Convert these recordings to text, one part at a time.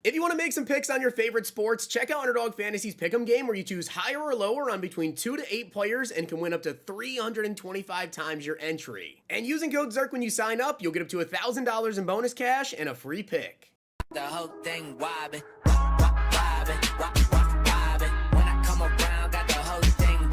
If you want to make some picks on your favorite sports, check out Underdog Fantasy's Pick'em game where you choose higher or lower on between 2 to 8 players and can win up to 325 times your entry. And using code ZIRK when you sign up, you'll get up to $1,000 in bonus cash and a free pick. The whole thing wobbin', wobbin', wobbin'. When I come around, got the whole thing wobbin'.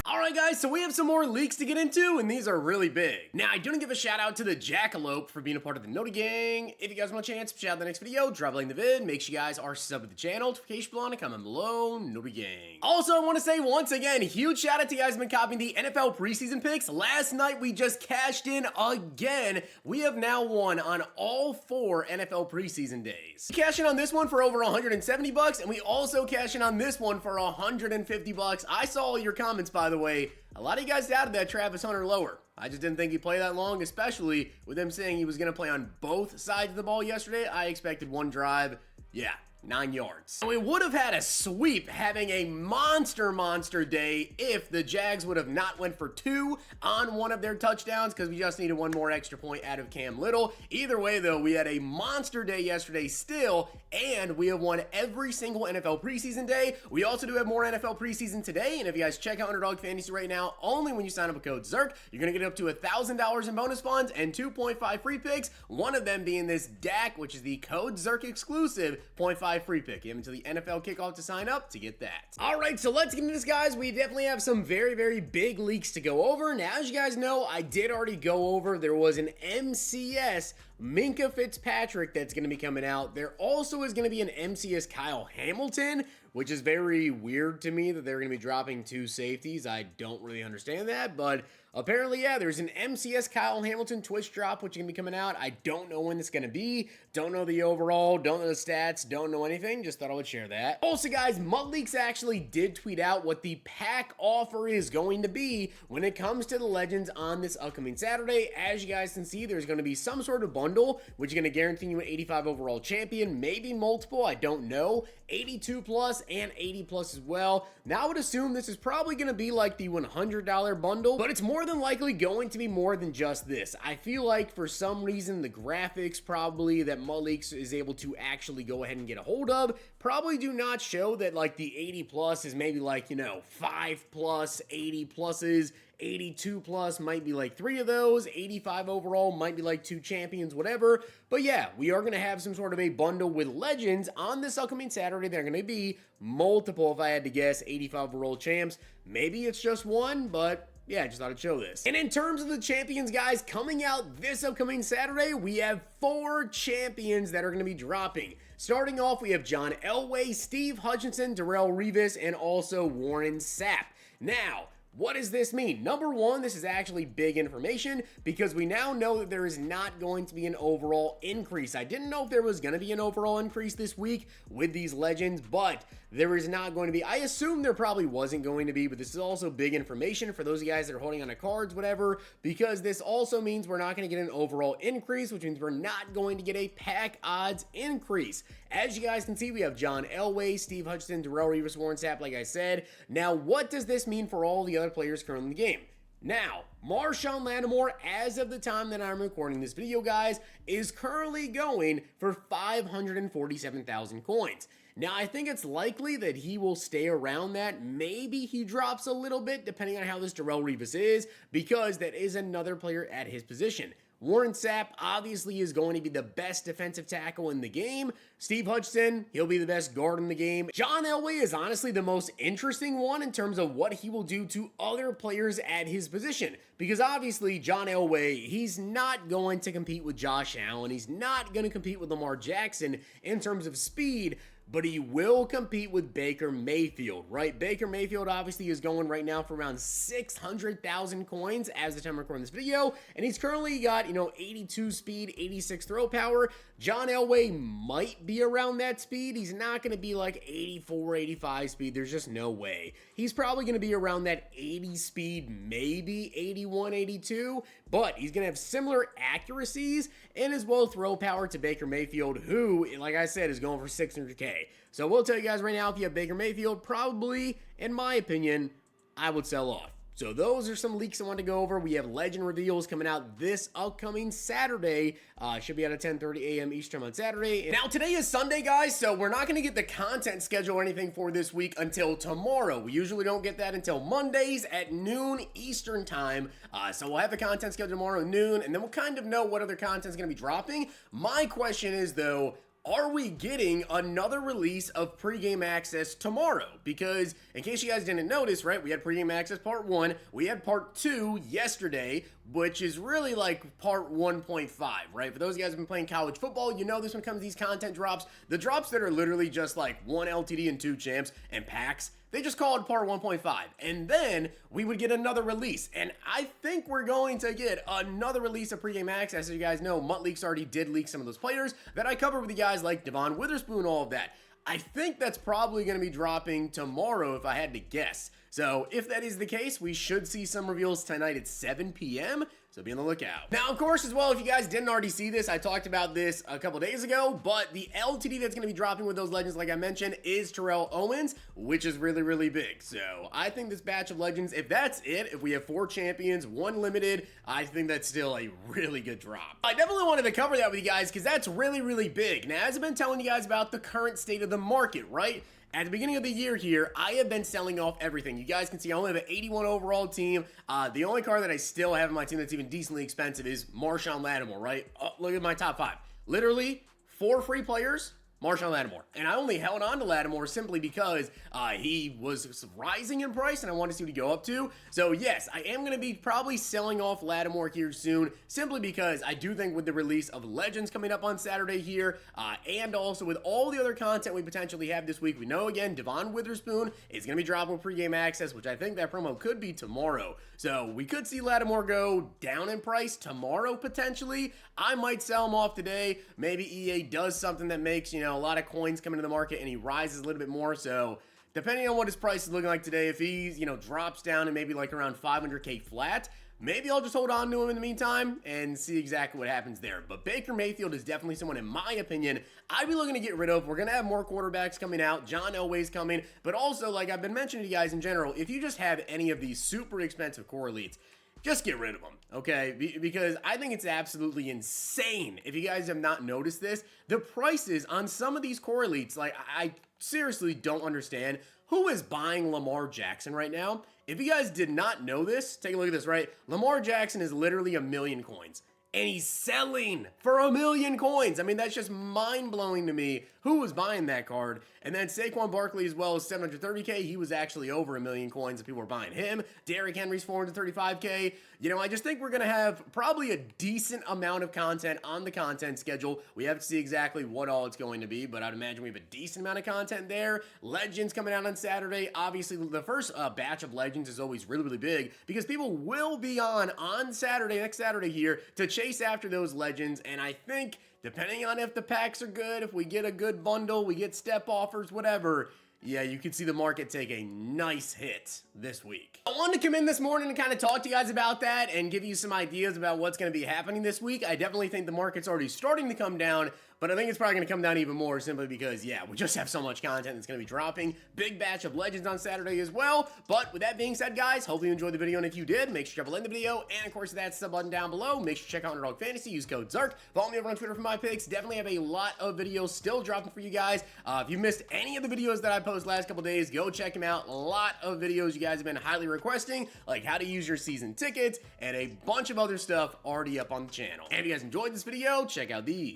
Alright guys, so we have some more leaks to get into, and these are really big. Now, I do want to give a shout out to the Jackalope for being a part of the Noti Gang. If you guys want a chance, shout out the next video, drop a like in the vid, make sure you guys are subbed to the channel, notification bell on and comment below, Noti Gang. Also, I want to say once again, huge shout out to you guys who have been copying the NFL preseason picks. Last night, we just cashed in again. We have now won on all 4 NFL preseason days. We cashed in on this one for over 170 bucks, and we also cashed in on this one for 150 bucks. I saw all your comments, by the way. A lot of you guys doubted that Travis Hunter lower. I just didn't think he'd play that long, especially with him saying he was going to play on both sides of the ball yesterday. I expected one drive. Yeah. 9 yards. So we would have had a sweep having a monster day if the Jags would have not went for 2 on one of their touchdowns because we just needed one more extra point out of Cam Little. Either way though, we had a monster day yesterday still, and we have won every single NFL preseason day. We also do have more NFL preseason today, and if you guys check out Underdog Fantasy right now, only when you sign up with code ZIRK, you're going to get up to $1,000 in bonus funds and 2.5 free picks, one of them being this DAC, which is the code ZIRK exclusive 0.5 free pick. You have until the NFL kickoff to sign up to get that. All right, so let's get into this, guys. We definitely have some very big leaks to go over. Now, as you guys know, I did already go over. There was an MCS Minkah Fitzpatrick that's going to be coming out. There also is going to be an MCS Kyle Hamilton, which is very weird to me that they're going to be dropping 2 safeties. I don't really understand that, but apparently, yeah, there's an MCS Kyle Hamilton Twitch drop, which is going to be coming out. I don't know when it's going to be. Don't know the overall. Don't know the stats. Don't know anything. Just thought I would share that. Also, guys, MudLeaks actually did tweet out what the pack offer is going to be when it comes to the Legends on this upcoming Saturday. As you guys can see, there's going to be some sort of bundle, which is going to guarantee you an 85 overall champion, maybe multiple. I don't know. 82 plus and 80 plus as well. Now, I would assume this is probably going to be like the $100 bundle, but it's more than likely going to be more than just this. I feel like for some reason the graphics probably that MudLeaks is able to actually go ahead and get a hold of probably do not show that like the 80 plus is maybe like, you know, 5 plus, 80 pluses, 82 plus might be like 3 of those, 85 overall might be like 2 champions, whatever. But yeah, we are going to have some sort of a bundle with Legends on this upcoming Saturday. They're going to be multiple, if I had to guess, 85 overall champs. Maybe it's just one, but yeah, I just thought I'd show this. And in terms of the champions, guys, coming out this upcoming Saturday, we have 4 champions that are going to be dropping. Starting off, we have John Elway, Steve Hutchinson, Darrell Revis, and also Warren Sapp. Now, what does this mean? Number one, this is actually big information because we now know that there is not going to be an overall increase. I didn't know if there was going to be an overall increase this week with these Legends, but there is not going to be. I assume there probably wasn't going to be, but this is also big information for those of you guys that are holding on to cards, whatever, because this also means we're not going to get an overall increase, which means we're not going to get a pack odds increase. As you guys can see, we have John Elway, Steve Hutchinson, Darrell Revis, Warren Sapp, like I said. Now, what does this mean for all the other players currently in the game? Now, Marshawn Lattimore, as of the time that I'm recording this video, guys, is currently going for 547,000 coins. Now, I think it's likely that he will stay around that. Maybe he drops a little bit, depending on how this Darrell Revis is, because that is another player at his position. Warren Sapp obviously is going to be the best defensive tackle in the game. Steve Hutchinson, he'll be the best guard in the game. John Elway is honestly the most interesting one in terms of what he will do to other players at his position. Because obviously, John Elway, he's not going to compete with Josh Allen. He's not going to compete with Lamar Jackson in terms of speed, but he will compete with Baker Mayfield, right? Baker Mayfield obviously is going right now for around 600,000 coins as the time I'm recording this video, and he's currently got, 82 speed, 86 throw power. John Elway might be around that speed. He's not going to be like 84, 85 speed. There's just no way. He's probably going to be around that 80 speed, maybe 81, 82, but he's going to have similar accuracies and as well throw power to Baker Mayfield, who, like I said, is going for 600K. So we'll tell you guys right now, if you have Baker Mayfield, probably, in my opinion, I would sell off. So those are some leaks I want to go over. We have legend reveals coming out this upcoming Saturday. Should be out at 10:30 a.m. Eastern on Saturday. Now today is Sunday, guys, so we're not going to get the content schedule or anything for this week until tomorrow. We usually don't get that until Mondays at noon Eastern time. So we'll have the content schedule tomorrow at noon, and then we'll kind of know what other content is going to be dropping. My question is, though, are we getting another release of pregame access tomorrow? Because in case you guys didn't notice, right, we had pregame access part 1, we had part 2 yesterday, which is really like part 1.5, right? For those of you guys who've been playing college football, you know this when it comes to these content drops. The drops that are literally just like 1 LTD and 2 champs and packs, they just call it part 1.5, and then we would get another release, and I think we're going to get another release of pregame access. As you guys know, Mutt Leaks already did leak some of those players that I covered with you guys, like Devon Witherspoon, all of that. I think that's probably going to be dropping tomorrow if I had to guess. So if that is the case, we should see some reveals tonight at 7 p.m., so be on the lookout. Now, of course, as well, if you guys didn't already see this, I talked about this a couple days ago, but the LTD that's going to be dropping with those legends, like I mentioned, is Terrell Owens, which is really, really big. So I think this batch of legends, if that's it, if we have 4 champions, 1 limited, I think that's still a really good drop. I definitely wanted to cover that with you guys because that's really, really big. Now, as I've been telling you guys about the current state of the market, right? At the beginning of the year here, I have been selling off everything. You guys can see I only have an 81 overall team. The only card that I still have in my team that's even decently expensive is Marshawn Lattimore, right? Look at my top 5. Literally, 4 free players, Marshawn Lattimore. And I only held on to Lattimore simply because he was rising in price and I wanted to see what he go up to. So yes, I am going to be probably selling off Lattimore here soon, simply because I do think with the release of Legends coming up on Saturday here, and also with all the other content we potentially have this week, we know again, Devon Witherspoon is going to be dropping pregame access, which I think that promo could be tomorrow. So we could see Lattimore go down in price tomorrow potentially. I might sell him off today. Maybe EA does something that makes, you know, a lot of coins come into the market and he rises a little bit more. So depending on what his price is looking like today, if he's, you know, drops down and maybe like around 500k flat, maybe I'll just hold on to him in the meantime and see exactly what happens there. But Baker Mayfield is definitely someone, in my opinion, I'd be looking to get rid of. We're going to have more quarterbacks coming out. John Elway's coming. But also, like I've been mentioning to you guys in general, if you just have any of these super expensive core elites, just get rid of them, okay? Because I think it's absolutely insane. If you guys have not noticed this, the prices on some of these core elites, like I seriously don't understand who is buying Lamar Jackson right now. If you guys did not know this, take a look at this, right? Lamar Jackson is literally 1,000,000 coins. And he's selling for 1,000,000 coins. I mean, that's just mind-blowing to me. Who was buying that card? And then Saquon Barkley as well as 730k. He was actually over 1,000,000 coins and people were buying him. Derrick Henry's 435k. You know, I just think we're going to have probably a decent amount of content on the content schedule. We have to see exactly what all it's going to be, but I'd imagine we have a decent amount of content there. Legends coming out on Saturday. Obviously, the first batch of Legends is always really, really big because people will be on Saturday, next Saturday here, to chase after those Legends, and I think depending on if the packs are good, if we get a good bundle, we get step offers, whatever, yeah, you could see the market take a nice hit this week. I wanted to come in this morning and kind of talk to you guys about that and give you some ideas about what's going to be happening this week. I definitely think the market's already starting to come down, but I think it's probably going to come down even more simply because, yeah, we just have so much content that's going to be dropping. Big batch of Legends on Saturday as well. But with that being said, guys, hopefully you enjoyed the video, and if you did, make sure you drop a like in the video, and of course, that sub button down below. Make sure you check out Underdog Fantasy, use code ZARK. Follow me over on Twitter for my picks. Definitely have a lot of videos still dropping for you guys. If you missed any of the videos that I posted last couple days, go check them out. A lot of videos you guys have been highly requesting, like how to use your season tickets, and a bunch of other stuff already up on the channel. And if you guys enjoyed this video, check out these.